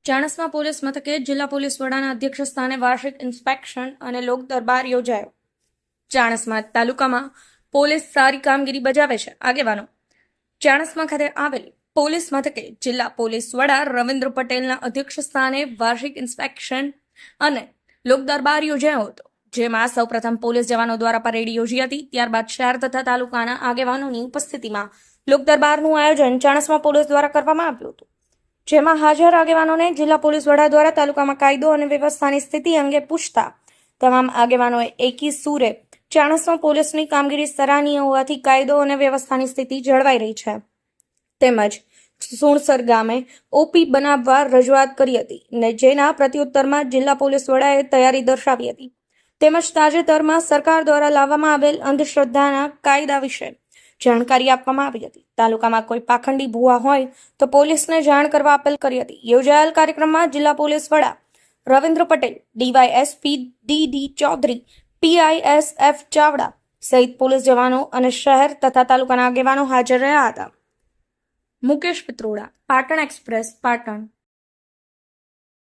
Chanasma police મથકે જિલ્લા police વડાના અધ્યક્ષ સ્થાને વાર્ષિક ઇન્સ્પેક્શન અને લોક દરબાર યોજાયો। ચાણસ્મા તાલુકામાં પોલીસ સારી કામગીરી બજાવે છે। આગેવાનો ચાણસ્મા ખાતે આવેલી પોલીસ મથકે જિલ્લા પોલીસ વડા રવિન્દ્ર પટેલના અધ્યક્ષ સ્થાને વાર્ષિક ઇન્સ્પેક્શન અને લોક દરબાર યોજાયો હતો, જેમાં સૌપ્રથમ પોલીસ જવાનો દ્વારા પરેડ યોજી હતી। ત્યારબાદ શહેર તથા તાલુકાના આગેવાનોની ઉપસ્થિતિમાં લોક દરબારનું આયોજન ચાણસ્મા પોલીસ દ્વારા કરવામાં આવ્યું હતું, જેમાં હાજર આગેવાનોને જિલ્લા પોલીસ વડા દ્વારા તાલુકામાં કાયદો અને વ્યવસ્થાની સ્થિતિ અંગે પૂછતા તમામ આગેવાનોએ એકી સૂરે ચાણસ્મા પોલીસની કામગીરી સરાહનીય હોવાથી કાયદો અને વ્યવસ્થાની સ્થિતિ જળવાઈ રહી છે તેમજ સુણસર ગામે ઓપી બનાવવા રજૂઆત કરી હતી ને જેના પ્રત્યુત્તરમાં જિલ્લા પોલીસ વડાએ તૈયારી દર્શાવી હતી તેમજ તાજેતરમાં સરકાર દ્વારા લાવવામાં આવેલ અંધશ્રદ્ધાના કાયદા વિશે જાણકારી આપવામાં આવી હતી। તાલુકામાં કોઈ પાખંડી ભુવા હોય તો પોલીસને જાણ કરવા અપીલ કરી હતી। યોજાયેલ કાર્યક્રમમાં જિલ્લા પોલીસ વડા Ravindra Patel, DYSP D Chaudhari, PISF ચાવડા સહિત પોલીસ જવાનો અને શહેર તથા તાલુકાના આગેવાનો હાજર રહ્યા હતા। મુકેશ પિત્રોડા, પાટણ એક્સપ્રેસ, પાટણ।